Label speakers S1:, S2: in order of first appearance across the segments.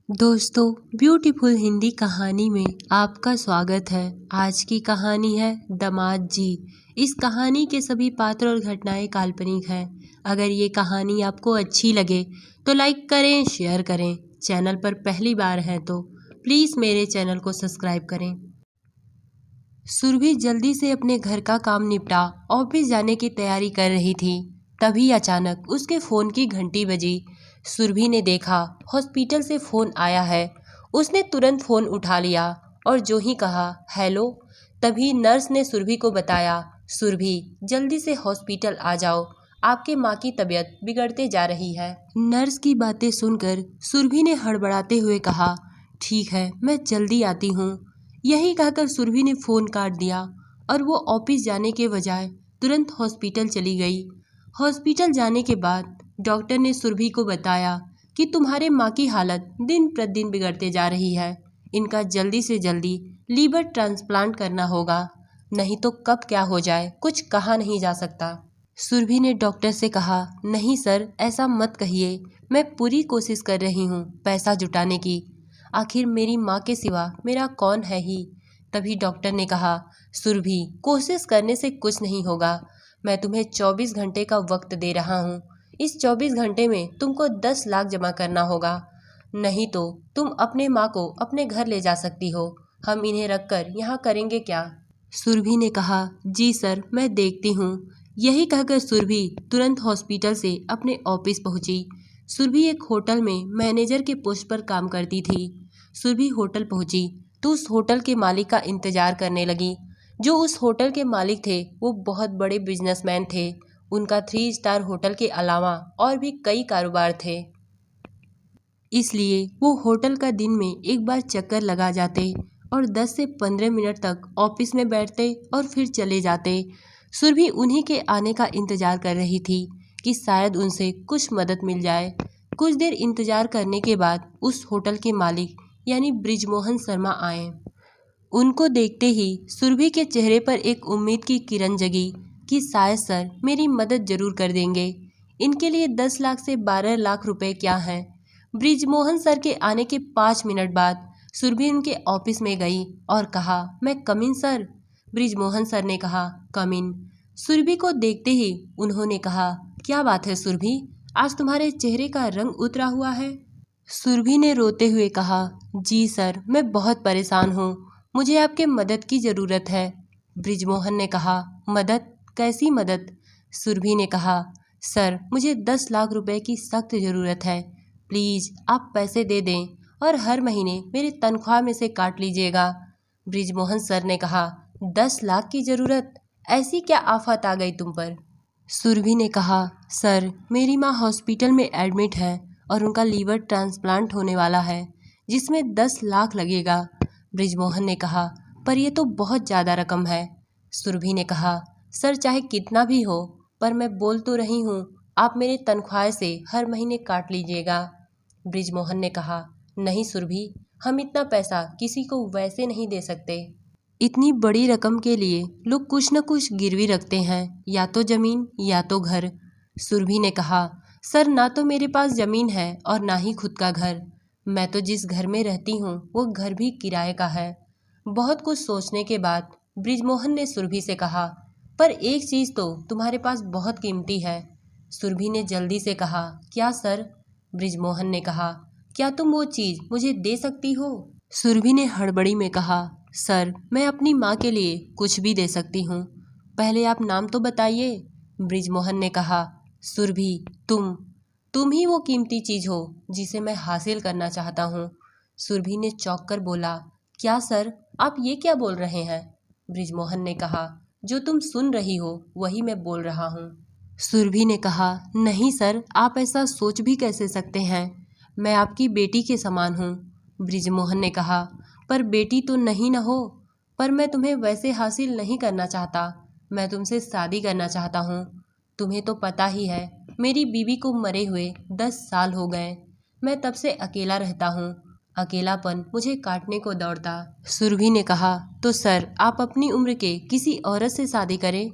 S1: दोस्तों, ब्यूटीफुल हिंदी कहानी में आपका स्वागत है। आज की कहानी है दामाद जी। इस कहानी के सभी पात्र और घटनाएं काल्पनिक हैं। अगर ये कहानी आपको अच्छी लगे तो लाइक करें, शेयर करें। चैनल पर पहली बार हैं तो प्लीज़ मेरे चैनल को सब्सक्राइब करें। सुरभि जल्दी से अपने घर का काम निपटा ऑफिस जाने की तैयारी कर रही थी। तभी अचानक उसके फ़ोन की घंटी बजी। सुरभि ने देखा हॉस्पिटल से फ़ोन आया है। उसने तुरंत फ़ोन उठा लिया और जो ही कहा हेलो, तभी नर्स ने सुरभि को बताया, सुरभि जल्दी से हॉस्पिटल आ जाओ, आपके माँ की तबीयत बिगड़ते जा रही है। नर्स की बातें सुनकर सुरभि ने हड़बड़ाते हुए कहा, ठीक है, मैं जल्दी आती हूँ। यही कहकर सुरभि ने फ़ोन काट दिया और वो ऑफिस जाने के बजाय तुरंत हॉस्पिटल चली गई। हॉस्पिटल जाने के बाद डॉक्टर ने सुरभि को बताया कि तुम्हारे माँ की हालत दिन प्रतिदिन बिगड़ते जा रही है। इनका जल्दी से जल्दी लीवर ट्रांसप्लांट करना होगा, नहीं तो कब क्या हो जाए कुछ कहा नहीं जा सकता। सुरभि ने डॉक्टर से कहा, नहीं सर, ऐसा मत कहिए, मैं पूरी कोशिश कर रही हूँ पैसा जुटाने की। आखिर मेरी माँ के सिवा मेरा कौन है ही। तभी डॉक्टर ने कहा, सुरभि कोशिश करने से कुछ नहीं होगा। मैं तुम्हें 24 घंटे का वक्त दे रहा हूँ। इस 24 घंटे में तुमको 10 लाख जमा करना होगा, नहीं तो तुम अपने माँ को अपने घर ले जा सकती हो। हम इन्हें रखकर यहाँ करेंगे क्या? सुरभि ने कहा, जी सर, मैं देखती हूँ। यही कहकर सुरभि तुरंत हॉस्पिटल से अपने ऑफिस पहुँची। सुरभि एक होटल में मैनेजर के पोस्ट पर काम करती थी। सुरभि होटल पहुँची तो उस होटल के मालिक का इंतजार करने लगी। जो उस होटल के मालिक थे वो बहुत बड़े बिजनेसमैन थे। उनका 3 स्टार होटल के अलावा और भी कई कारोबार थे, इसलिए वो होटल का दिन में एक बार चक्कर लगा जाते और 10 से 15 मिनट तक ऑफिस में बैठते और फिर चले जाते। सुरभि उन्हीं के आने का इंतजार कर रही थी कि शायद उनसे कुछ मदद मिल जाए। कुछ देर इंतजार करने के बाद उस होटल के मालिक यानी बृजमोहन शर्मा आए। उनको देखते ही सुरभि के चेहरे पर एक उम्मीद की किरण जगी कि शायद सर मेरी मदद जरूर कर देंगे। इनके लिए 10 लाख से 12 लाख रुपए क्या हैं। बृजमोहन सर के आने के 5 मिनट बाद सुरभि उनके ऑफिस में गई और कहा, मैं कम इन सर? बृजमोहन सर ने कहा, कम इन। सुरभि को देखते ही उन्होंने कहा, क्या बात है सुरभि, आज तुम्हारे चेहरे का रंग उतरा हुआ है? सुरभि ने रोते हुए कहा, जी सर, मैं बहुत परेशान हूँ, मुझे आपके मदद की ज़रूरत है। बृजमोहन ने कहा, मदद? कैसी मदद? सुरभि ने कहा, सर मुझे 10 लाख रुपए की सख्त ज़रूरत है। प्लीज़ आप पैसे दे दें और हर महीने मेरी तनख्वाह में से काट लीजिएगा। बृजमोहन सर ने कहा, 10 लाख की ज़रूरत? ऐसी क्या आफत आ गई तुम पर? सुरभि ने कहा, सर मेरी माँ हॉस्पिटल में एडमिट है और उनका लीवर ट्रांसप्लांट होने वाला है, जिसमें 10 लाख लगेगा। बृजमोहन ने कहा, पर यह तो बहुत ज़्यादा रकम है। सुरभि ने कहा, सर चाहे कितना भी हो, पर मैं बोल तो रही हूँ, आप मेरे तनख्वाह से हर महीने काट लीजिएगा। बृजमोहन ने कहा, नहीं सुरभि, हम इतना पैसा किसी को वैसे नहीं दे सकते। इतनी बड़ी रकम के लिए लोग कुछ न कुछ गिरवी रखते हैं, या तो ज़मीन या तो घर। सुरभि ने कहा, सर ना तो मेरे पास ज़मीन है और ना ही खुद का घर। मैं तो जिस घर में रहती हूँ वो घर भी किराए का है। बहुत कुछ सोचने के बाद बृजमोहन ने सुरभि से कहा, पर एक चीज़ तो तुम्हारे पास बहुत कीमती है। सुरभि ने जल्दी से कहा, क्या सर? बृजमोहन ने कहा, क्या तुम वो चीज़ मुझे दे सकती हो? सुरभि ने हड़बड़ी में कहा, सर मैं अपनी माँ के लिए कुछ भी दे सकती हूँ, पहले आप नाम तो बताइए। बृजमोहन ने कहा, सुरभि तुम ही वो कीमती चीज़ हो जिसे मैं हासिल करना चाहता हूँ। सुरभि ने चौंक कर बोला, क्या सर, आप ये क्या बोल रहे हैं? बृजमोहन ने कहा, जो तुम सुन रही हो वही मैं बोल रहा हूँ। सुरभि ने कहा, नहीं सर, आप ऐसा सोच भी कैसे सकते हैं, मैं आपकी बेटी के समान हूँ। बृजमोहन ने कहा, पर बेटी तो नहीं न हो, पर मैं तुम्हें वैसे हासिल नहीं करना चाहता, मैं तुमसे शादी करना चाहता हूँ। तुम्हें तो पता ही है मेरी बीवी को मरे हुए 10 साल हो गए, मैं तब से अकेला रहता हूँ, अकेलापन मुझे काटने को दौड़ता। सुरभि ने कहा, तो सर आप अपनी उम्र के किसी औरत से शादी करें,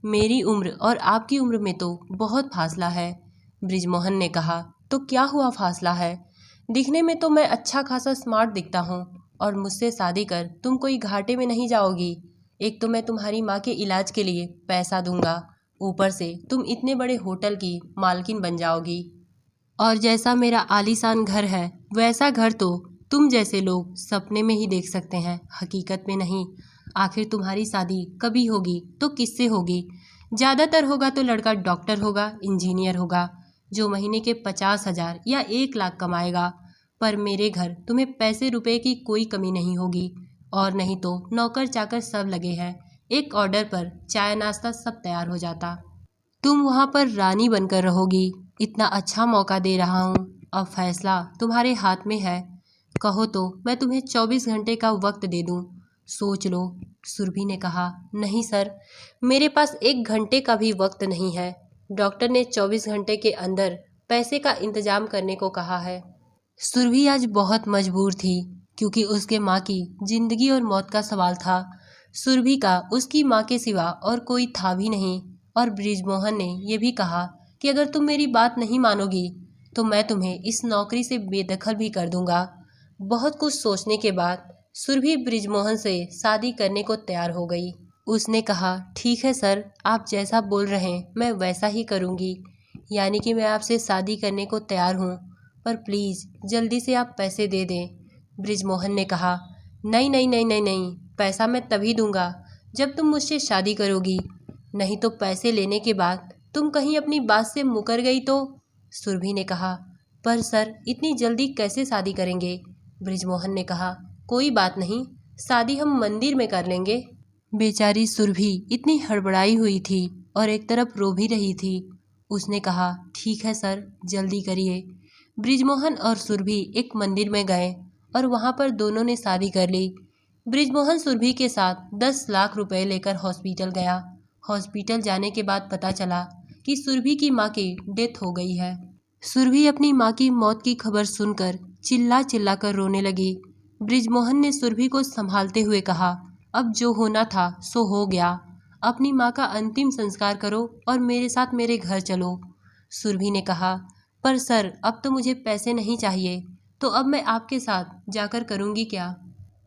S1: मेरी उम्र और आपकी उम्र में तो बहुत फासला है। बृजमोहन ने कहा, तो क्या हुआ फासला है? दिखने में तो मैं अच्छा खासा स्मार्ट दिखता हूँ और मुझसे शादी कर तुम कोई घाटे में नहीं जाओगी। एक तो मैं तुम्हारी माँ के इलाज के लिए पैसा दूंगा, ऊपर से तुम इतने बड़े होटल की मालकिन बन जाओगी। और जैसा मेरा आलीशान घर है वैसा घर तो तुम जैसे लोग सपने में ही देख सकते हैं, हकीकत में नहीं। आखिर तुम्हारी शादी कभी होगी तो किससे होगी? ज़्यादातर होगा तो लड़का डॉक्टर होगा, इंजीनियर होगा, जो महीने के 50,000 या 1 लाख कमाएगा। पर मेरे घर तुम्हें पैसे रुपए की कोई कमी नहीं होगी। और नहीं तो नौकर चाकर सब लगे हैं, एक ऑर्डर पर चाय नाश्ता सब तैयार हो जाता। तुम वहाँ पर रानी बनकर रहोगी। इतना अच्छा मौका दे रहा हूँ, अब फैसला तुम्हारे हाथ में है। कहो तो मैं तुम्हें 24 घंटे का वक्त दे दूँ, सोच लो। सुरभि ने कहा, नहीं सर, मेरे पास 1 घंटे का भी वक्त नहीं है। डॉक्टर ने 24 घंटे के अंदर पैसे का इंतजाम करने को कहा है। सुरभि आज बहुत मजबूर थी, क्योंकि उसके माँ की जिंदगी और मौत का सवाल था। सुरभि का उसकी माँ के सिवा और कोई था भी नहीं। और बृजमोहन ने यह भी कहा कि अगर तुम मेरी बात नहीं मानोगी तो मैं तुम्हें इस नौकरी से बेदखल भी कर दूंगा। बहुत कुछ सोचने के बाद सुरभि बृजमोहन से शादी करने को तैयार हो गई। उसने कहा, ठीक है सर, आप जैसा बोल रहे हैं मैं वैसा ही करूंगी। यानी कि मैं आपसे शादी करने को तैयार हूँ, पर प्लीज़ जल्दी से आप पैसे दे दें। बृजमोहन ने कहा, नहीं नहीं नहीं नहीं नहीं, पैसा मैं तभी दूंगा जब तुम मुझसे शादी करोगी, नहीं तो पैसे लेने के बाद तुम कहीं अपनी बात से मुकर गई तो। सुरभि ने कहा, पर सर इतनी जल्दी कैसे शादी करेंगे? बृजमोहन ने कहा, कोई बात नहीं, शादी हम मंदिर में कर लेंगे। बेचारी सुरभि इतनी हड़बड़ाई हुई थी और एक तरफ रो भी रही थी। उसने कहा, ठीक है सर, जल्दी करिए। बृजमोहन और सुरभि एक मंदिर में गए और वहाँ पर दोनों ने शादी कर ली। बृजमोहन सुरभि के साथ 10 लाख रुपए लेकर हॉस्पिटल गया। हॉस्पिटल जाने के बाद पता चला कि सुरभि की माँ की डेथ हो गई है। सुरभि अपनी माँ की मौत की खबर सुनकर चिल्ला चिल्ला कर रोने लगी। बृजमोहन ने सुरभि को संभालते हुए कहा, अब जो होना था सो हो गया। अपनी माँ का अंतिम संस्कार करो और मेरे साथ मेरे घर चलो। सुरभि ने कहा, पर सर अब तो मुझे पैसे नहीं चाहिए, तो अब मैं आपके साथ जाकर करूँगी क्या?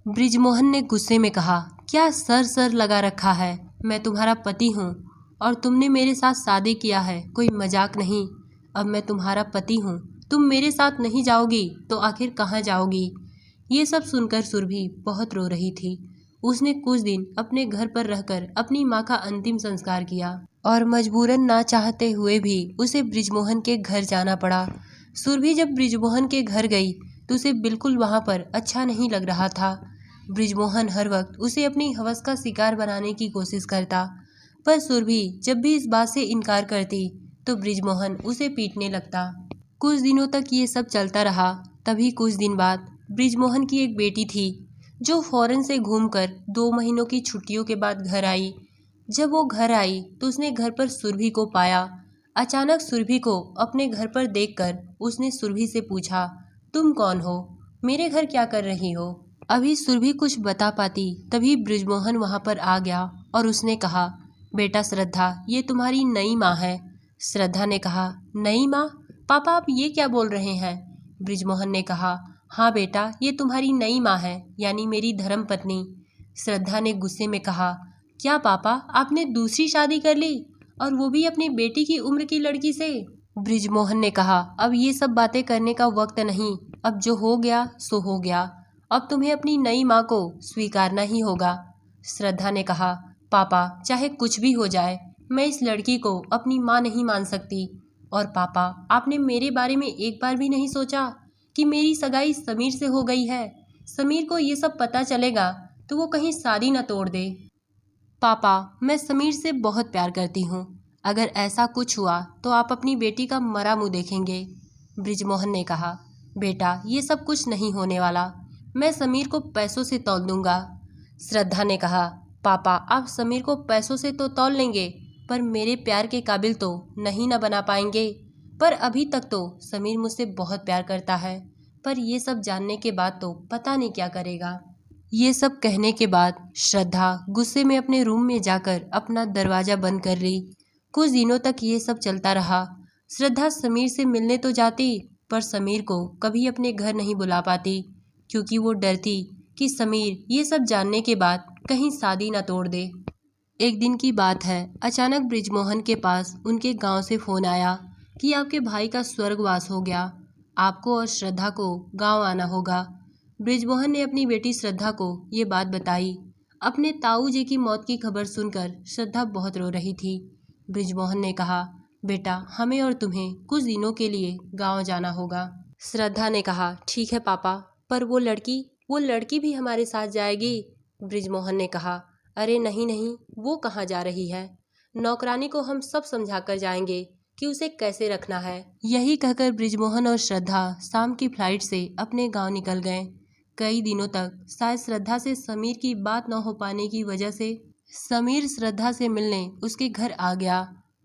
S1: बृजमोहन ने गुस्से में कहा, क्या सर सर लगा रखा है? मैं तुम्हारा पति हूँ और तुमने मेरे साथ शादी किया है, कोई मजाक नहीं। अब मैं तुम्हारा पति हूँ, तुम मेरे साथ नहीं जाओगी तो आखिर कहाँ जाओगी? ये सब सुनकर सुरभि बहुत रो रही थी। उसने कुछ दिन अपने घर पर रहकर अपनी माँ का अंतिम संस्कार किया और मजबूरन ना चाहते हुए भी उसे बृजमोहन के घर जाना पड़ा। सुरभि जब बृजमोहन के घर गई तो उसे बिल्कुल वहाँ पर अच्छा नहीं लग रहा था। बृजमोहन हर वक्त उसे अपनी हवस का शिकार बनाने की कोशिश करता, पर सुरभि जब भी इस बात से इनकार करती तो बृजमोहन उसे पीटने लगता। कुछ दिनों तक ये सब चलता रहा। तभी कुछ दिन बाद बृजमोहन की एक बेटी थी जो फॉरेन से घूमकर 2 महीनों की छुट्टियों के बाद घर आई। जब वो घर आई तो उसने घर पर सुरभि को पाया। अचानक सुरभि को अपने घर पर देखकर उसने सुरभि से पूछा, तुम कौन हो? मेरे घर क्या कर रही हो? अभी सुरभि कुछ बता पाती तभी बृजमोहन वहाँ पर आ गया और उसने कहा, बेटा श्रद्धा, ये तुम्हारी नई माँ है। श्रद्धा ने कहा, नई माँ? पापा आप ये क्या बोल रहे हैं? बृजमोहन ने कहा, हाँ बेटा, ये तुम्हारी नई माँ है, यानी मेरी धर्मपत्नी। श्रद्धा ने गुस्से में कहा, क्या पापा आपने दूसरी शादी कर ली, और वो भी अपनी बेटी की उम्र की लड़की से? बृजमोहन ने कहा, अब ये सब बातें करने का वक्त नहीं, अब जो हो गया सो हो गया, अब तुम्हें अपनी नई माँ को स्वीकारना ही होगा। श्रद्धा ने कहा, पापा चाहे कुछ भी हो जाए मैं इस लड़की को अपनी माँ नहीं मान सकती। और पापा आपने मेरे बारे में एक बार भी नहीं सोचा कि मेरी सगाई समीर से हो गई है। समीर को ये सब पता चलेगा तो वो कहीं शादी न तोड़ दे। पापा मैं समीर से बहुत प्यार करती हूँ, अगर ऐसा कुछ हुआ तो आप अपनी बेटी का मरा मुँह देखेंगे। बृजमोहन ने कहा, बेटा ये सब कुछ नहीं होने वाला, मैं समीर को पैसों से तौल दूंगा। श्रद्धा ने कहा, पापा आप समीर को पैसों से तो तौल लेंगे, पर मेरे प्यार के काबिल तो नहीं न बना पाएंगे। पर अभी तक तो समीर मुझसे बहुत प्यार करता है, पर ये सब जानने के बाद तो पता नहीं क्या करेगा। ये सब कहने के बाद श्रद्धा गुस्से में अपने रूम में जाकर अपना दरवाज़ा बंद कर ली। कुछ दिनों तक ये सब चलता रहा। श्रद्धा समीर से मिलने तो जाती, पर समीर को कभी अपने घर नहीं बुला पाती, क्योंकि वो डरती कि समीर ये सब जानने के बाद कहीं शादी ना तोड़ दे। एक दिन की बात है, अचानक बृजमोहन के पास उनके गांव से फोन आया कि आपके भाई का स्वर्गवास हो गया, आपको और श्रद्धा को गांव आना होगा। बृजमोहन ने अपनी बेटी श्रद्धा को ये बात बताई। अपने ताऊ जी की मौत की खबर सुनकर श्रद्धा बहुत रो रही थी। बृजमोहन ने कहा, बेटा हमें और तुम्हें कुछ दिनों के लिए गांव जाना होगा। श्रद्धा ने कहा, ठीक है पापा, पर वो लड़की भी हमारे साथ जाएगी। बृजमोहन ने कहा, अरे नहीं नहीं, वो कहाँ जा रही है, नौकरानी को हम सब समझा कर जाएंगे कि उसे कैसे रखना है। यही कहकर बृजमोहन और श्रद्धा शाम की फ्लाइट से अपने गांव निकल गए। कई दिनों तक शायद श्रद्धा से समीर की बात न हो पाने की वजह से समीर श्रद्धा से मिलने उसके घर आ गया।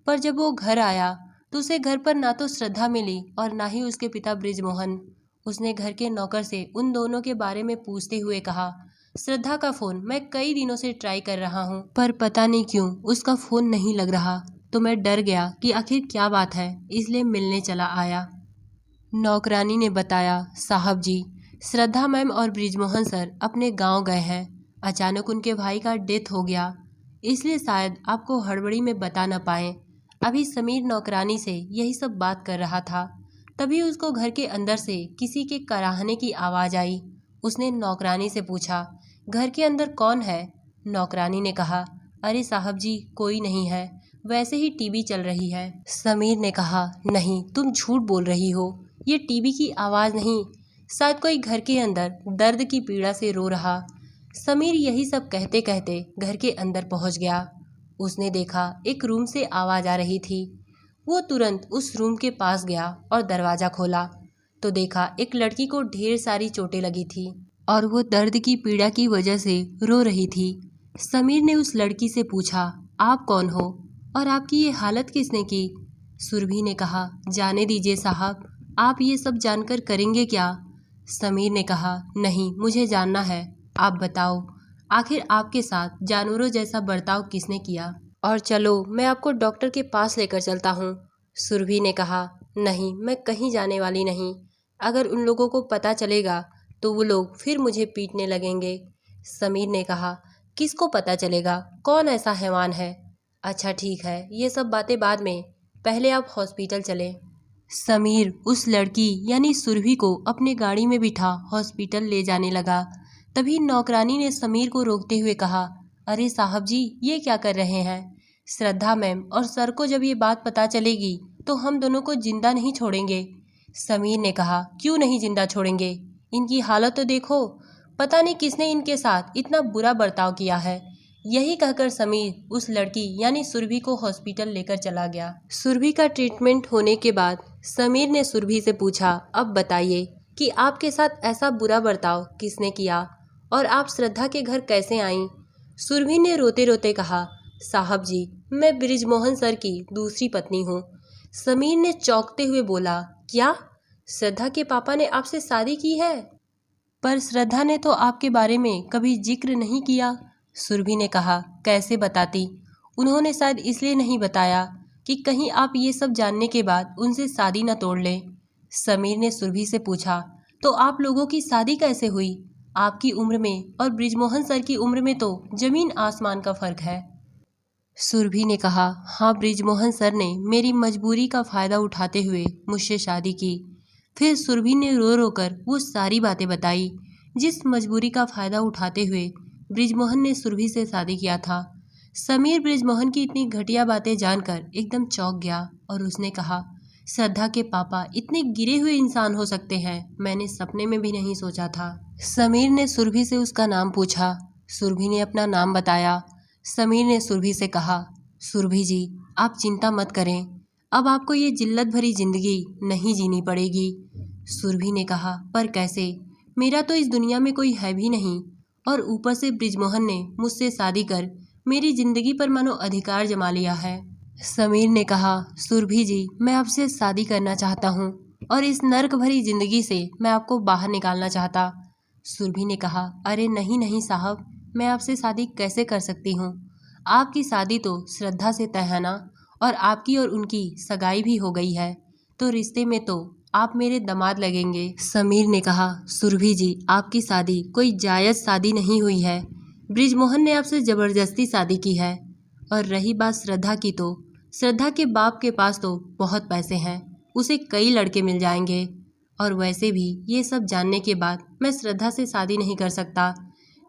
S1: पर जब वो घर आया तो उसे घर पर ना तो श्रद्धा मिली और ना ही उसके पिता बृजमोहन। उसने घर के नौकर से उन दोनों के बारे में पूछते हुए कहा, श्रद्धा का फोन मैं कई दिनों से ट्राई कर रहा हूँ, पर पता नहीं क्यों उसका फोन नहीं लग रहा, तो मैं डर गया कि आखिर क्या बात है, इसलिए मिलने चला आया। नौकरानी ने बताया, साहब जी, श्रद्धा मैम और बृजमोहन सर अपने गांव गए हैं। अचानक उनके भाई का डेथ हो गया, इसलिए शायद आपको हड़बड़ी में बता न पाए। अभी समीर नौकरानी से यही सब बात कर रहा था, तभी उसको घर के अंदर से किसी के कराहने की आवाज़ आई। उसने नौकरानी से पूछा, घर के अंदर कौन है? नौकरानी ने कहा, अरे साहब जी, कोई नहीं है, वैसे ही टीवी चल रही है। समीर ने कहा, नहीं, तुम झूठ बोल रही हो, ये टीवी की आवाज़ नहीं, शायद कोई घर के अंदर दर्द की पीड़ा से रो रहा। समीर यही सब कहते कहते घर के अंदर पहुंच गया। उसने देखा एक रूम से आवाज़ आ रही थी। वो तुरंत उस रूम के पास गया और दरवाज़ा खोला तो देखा एक लड़की को ढेर सारी चोटें लगी थी और वो दर्द की पीड़ा की वजह से रो रही थी। समीर ने उस लड़की से पूछा, आप कौन हो और आपकी ये हालत किसने की? सुरभि ने कहा, जाने दीजिए साहब, आप ये सब जानकर करेंगे क्या? समीर ने कहा, नहीं, मुझे जानना है, आप बताओ, आखिर आपके साथ जानवरों जैसा बर्ताव किसने किया? और चलो मैं आपको डॉक्टर के पास लेकर चलता हूँ। सुरभि ने कहा, नहीं, मैं कहीं जाने वाली नहीं, अगर उन लोगों को पता चलेगा तो वो लोग फिर मुझे पीटने लगेंगे। समीर ने कहा, किसको पता चलेगा, कौन ऐसा हैवान है? अच्छा ठीक है, ये सब बातें बाद में, पहले आप हॉस्पिटल चलें। समीर उस लड़की यानी सुरभि को अपने गाड़ी में बिठा हॉस्पिटल ले जाने लगा। तभी नौकरानी ने समीर को रोकते हुए कहा, अरे साहब जी, ये क्या कर रहे हैं? श्रद्धा मैम और सर को जब ये बात पता चलेगी तो हम दोनों को जिंदा नहीं छोड़ेंगे। समीर ने कहा, क्यों नहीं जिंदा छोड़ेंगे, इनकी हालत तो देखो, पता नहीं किसने इनके साथ इतना बुरा बर्ताव किया है। यही कहकर समीर उस लड़की यानी सुरभि को हॉस्पिटल लेकर चला गया। सुरभि का ट्रीटमेंट होने के बाद समीर ने सुरभि से पूछा, अब बताइए कि आपके साथ ऐसा बुरा बर्ताव किसने किया और आप श्रद्धा के घर कैसे आईं? सुरभि ने रोते रोते कहा, साहब जी, मैं बृजमोहन सर की दूसरी पत्नी हूँ। समीर ने चौंकते हुए बोला, क्या, श्रद्धा के पापा ने आपसे शादी की है? पर श्रद्धा ने तो आपके बारे में कभी जिक्र नहीं किया। सुरभि ने कहा, कैसे बताती, उन्होंने शायद इसलिए नहीं बताया कि कहीं आप ये सब जानने के बाद उनसे शादी न तोड़ लें। समीर ने सुरभि से पूछा, तो आप लोगों की शादी कैसे हुई? आपकी उम्र में और बृजमोहन सर की उम्र में तो जमीन आसमान का फर्क है। सुरभि ने कहा, हाँ, बृजमोहन सर ने मेरी मजबूरी का फ़ायदा उठाते हुए मुझसे शादी की। फिर सुरभि ने रो रो कर वो सारी बातें बताई जिस मजबूरी का फ़ायदा उठाते हुए बृजमोहन ने सुरभि से शादी किया था। समीर बृजमोहन की इतनी घटिया बातें जानकर एकदम चौंक गया और उसने कहा, श्रद्धा के पापा इतने गिरे हुए इंसान हो सकते हैं, मैंने सपने में भी नहीं सोचा था। समीर ने सुरभि से उसका नाम पूछा। सुरभि ने अपना नाम बताया। समीर ने सुरभि से कहा, सुरभि जी, आप चिंता मत करें, अब आपको ये जिल्लत भरी जिंदगी नहीं जीनी पड़ेगी। सुरभि ने कहा, पर कैसे, मेरा तो इस दुनिया में कोई है भी नहीं और ऊपर से बृजमोहन ने मुझसे शादी कर मेरी जिंदगी पर मानो अधिकार जमा लिया है। समीर ने कहा, सुरभि जी, मैं आपसे शादी करना चाहता हूँ और इस नर्क भरी जिंदगी से मैं आपको बाहर निकालना चाहता। सुरभि ने कहा, अरे नहीं नहीं साहब, मैं आपसे शादी कैसे कर सकती हूँ, आपकी शादी तो श्रद्धा से तय है ना, और आपकी और उनकी सगाई भी हो गई है, तो रिश्ते में तो आप मेरे दामाद लगेंगे। समीर ने कहा, सुरभि जी, आपकी शादी कोई जायज़ शादी नहीं हुई है। बृजमोहन ने आपसे ज़बरदस्ती शादी की है। और रही बात श्रद्धा की, तो श्रद्धा के बाप के पास तो बहुत पैसे हैं, उसे कई लड़के मिल जाएंगे। और वैसे भी ये सब जानने के बाद मैं श्रद्धा से शादी नहीं कर सकता,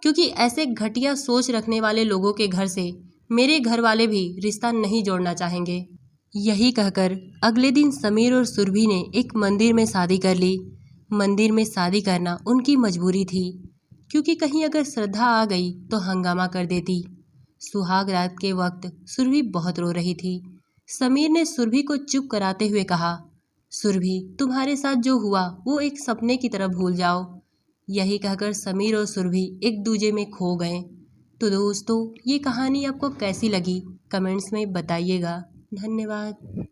S1: क्योंकि ऐसे घटिया सोच रखने वाले लोगों के घर से मेरे घर वाले भी रिश्ता नहीं जोड़ना चाहेंगे। यही कहकर अगले दिन समीर और सुरभि ने एक मंदिर में शादी कर ली। मंदिर में शादी करना उनकी मजबूरी थी, क्योंकि कहीं अगर श्रद्धा आ गई तो हंगामा कर देती। सुहाग रात के वक्त सुरभि बहुत रो रही थी। समीर ने सुरभि को चुप कराते हुए कहा, सुरभि, तुम्हारे साथ जो हुआ वो एक सपने की तरह भूल जाओ। यही कहकर समीर और सुरभि एक दूजे में खो गए। तो दोस्तों, ये कहानी आपको कैसी लगी कमेंट्स में बताइएगा। धन्यवाद।